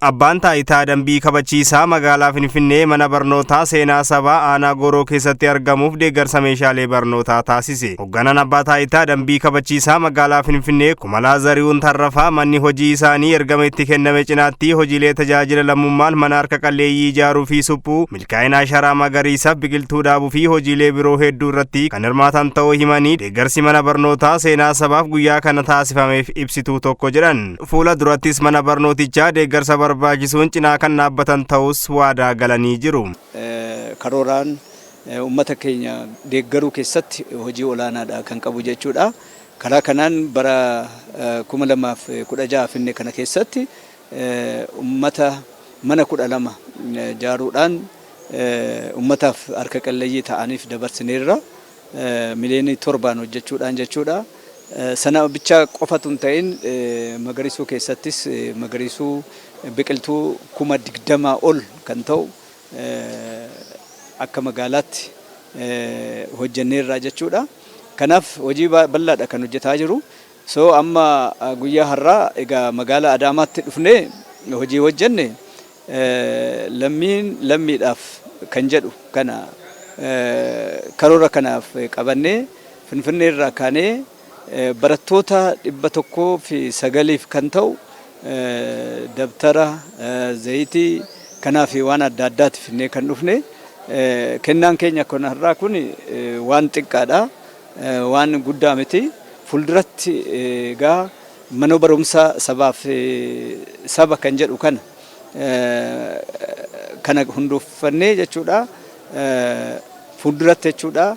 Abbaan taayitaa dambii kabachiisaa magaalaa Finfinnee mana barnootaa seenaa sabaa aanaa Gooroo keessatti argamuuf deeggarsa meeshaalee barnootaa taasise. Hoogganaan abbaa taayitaa dambii kabachiisaa magaalaa Finfinnee Kumalaa Zarihuun Tarrafaa manni hojii isaanii ergama itti kenname cinaatti hojiilee tajaajila lammummaan mana harka qalleeyyii ijaaruu fi suphuu, milkaa'ina asharaa magariisaaf biqiltuu dhaabuu fi hojiilee biroo hedduu irratti kan hirmaatan ta'uu himanii deeggarsi mana barnootaa seenaa sabaaf guyyaa kana taasifameef ibsituu tokko jedhan. Fuula durattis mana barnootichaa deeggarsa barbaachisuun cinaa kan dhaabbatan ta'us waadaa galanii jiru. Karooraan uummata keenya deeggaruu keessatti hojii olaanaadha kan qabu jechuudha. Karaa kanaan bara 2016 Finfinnee kana keessatti uummata mana 12 ijaaruudhaan uummataaf harka qalleeyyii ta'aniif dabarsineerra miliyoonii 7 hojjechuudhaan jechuudha. Sana bicha qofatu hin ta'in magariisuu keessattis magariisuu biqiltuu 20 ol kan ta'u akka magaalaatti hojjenneerra jechuudha. Kanaaf hojii bal'aadha kan hojjetaa jiru. So amma guyyaa har'aa egaa magaalaa Adaamaatti dhufnee hojii hojjenne lammiidhaaf kan jedhu kana karoora kanaaf qabannee Finfinnee irraa kaanee barattoota 109 kan ta'u dabtara zayitii kanaaf waan adda addaatti finnee kan dhufne kennaan keenya kun har'aa kun waan xiqqaadha, waan guddaa miti. Fuulduratti egaa mana barumsaa sabaaf saba kan jedhu kana hundeeffannee jechuudha. Fuulduratti jechuudha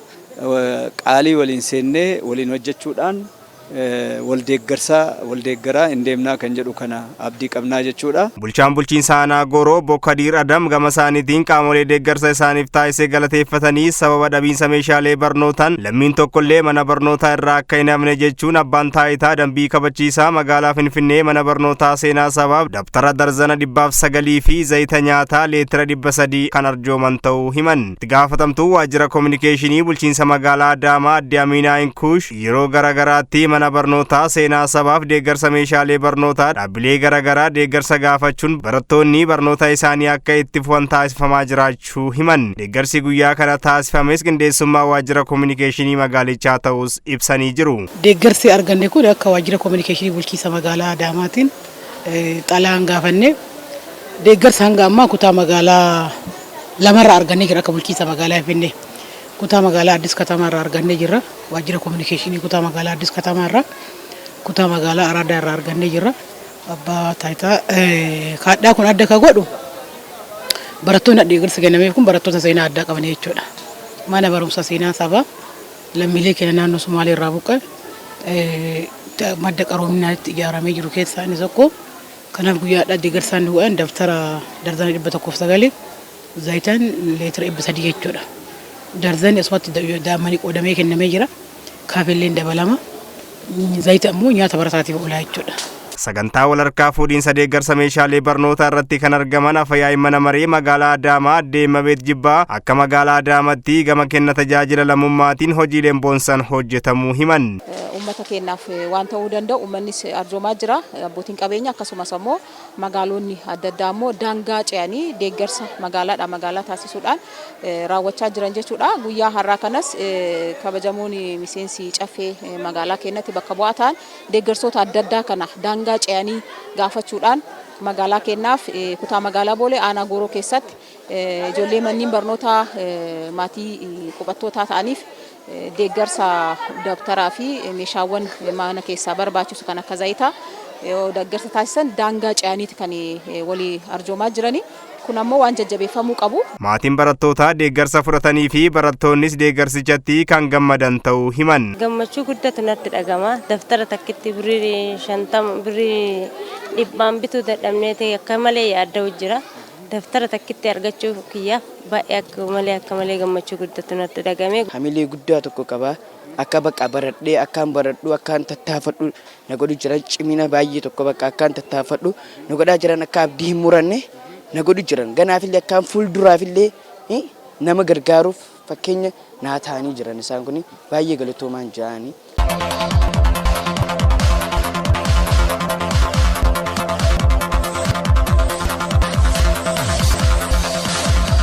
qaalii waliin seennee waliin hojjechuudhaan waldeeggaraa hin deemnaa kan jedhu kana abdii qabnaa jechuudha. Bulchaan bulchiinsa aanaa Gooroo Bokkadiir Adam gama isaaniitiin qaamolee deeggarsa isaaniif taasisee galateeffatanii sababa dhabiinsa meeshaalee barnootaan lammiin tokkollee mana barnootaa irraa akka hin hafne jechuun abbaan taayitaa dambii kabachiisaa magaalaa Finfinnee mana barnootaa seenaa sabaaf dabtara darzana 900 fi zayita nyaataa leetira 300 kan arjooman ta'uu himan. Itti gaafatamtuu waajjira kominikeeshinii bulchiinsa magaalaa Adaamaa Adde Aminaa Inkuush yeroo garagaraatti mana barnootaa seenaa sabaaf deeggarsa meeshaalee barnootaa dhaabbilee garagaraa deeggarsa gaafachuun barattoonni barnoota isaanii akka itti fufan taasifamaa jiraachuu himan. Deeggarsi guyyaa kana taasifames qindeessummaa waajjira kominikeeshinii magaalichaa ta'us ibsanii jiru. Deeggarsi arganne kun akka waajjira kominikeeshinii bulchiinsa magaalaa Adaamaatiin xalayaan gaafanne deeggarsa hanga ammaa kutaa magaalaa lamarraa argannee jira. Akka bulchiinsa magaalaa Finfinnee kutaa magaalaa Addis Katamaarraa argannee jirra. Waajjira kominikeeshinii kutaa magaalaa Addis Katamaarraa, kutaa magaalaa Araadaarraa argannee jirra. Abbaa taayitaa kaadhaa kun adda ka godhu barattoonni deeggarsa kennameef kun barattoota seenaa addaa qaban jechuudha. Mana barumsa seenaa sabaa lammiilee keenya naannoo Sumaalee irraa buqqa'e madda qaroominaatti ijaaramee jiru keessaa inni tokko. Kanaaf guyyaadhaa deeggarsaan du'an daftara darzana 109 zayitaan leetira 300 jechuudha. Darzani asumatti daa'imman qoodamee kennamee jira. Kaafilleen dabalama. Zayita immoo nyaata barataatiif oolaa jechuudha. Sagantaa walharkaa fuudhiinsa deeggarsa meeshaalee barnootaa irratti kan argaman afyaa'ii mana maree magaalaa Adaamaa Adde Mabeet Jibbaa akka magaalaa Adaamaatti gama kenna tajaajila lammummaatiin hojiileen boonsan hojjetamuu himan. Uummata keenyaaf waan ta'uu danda'u uummannis arjoomaa jira. Abbootiin qabeenya akkasumas immoo magaalonni adda addaa immoo daangaa ce'anii deeggarsa magaalaadhaa magaalaa taasisuudhaan raawwachaa jiran jechuudha. Guyyaa har'aa kanas kabajamoon miseensi caffee magaalaa keenyatti bakka bu'aa ta'an deeggarsoota adda addaa kana daangaa ce'anii gaafachuudhaan magaalaa keenyaaf kutaa magaalaa Boolee aanaa Gooroo keessatti ijoollee manneen barnootaa maatii qubattootaa ta'aniif deeggarsa dabtaraa fi meeshaawwan mana keessaa barbaachisu kan akka zayitaa deeggarsa taasisan daangaa ce'aniiti kan walii arjoomaa jiranii. Kun ammoo waan jajjabeeffamuu qabu. Maatiin barattootaa deeggarsa fudhatanii fi barattoonnis deeggarsichatti kan gammadan ta'uu himan. Gammachuu guddatu natti dhagama. Daftara takkitti birrii 50 birrii 100 bituu dadhabnee ta'e akka malee yaadda'u jira. Daftara takkitti argachuu kiyyaaf baay'ee akka malee gammachuu guddatu natti dhagame. Hamilee guddaa tokko qaba. Akka bakka baradhee akkaan baradhu akkaan tattaafadhu na godhu jiran cimina baay'ee tokko bakka akkaan tattaafadhu na godhaa jiran akka abdii hin muranne na godhu jiran ganaafillee akkaan fuulduraafillee nama gargaaruuf fakkeenya naa ta'anii jiran isaan kun baay'ee galatoomaan jiranii.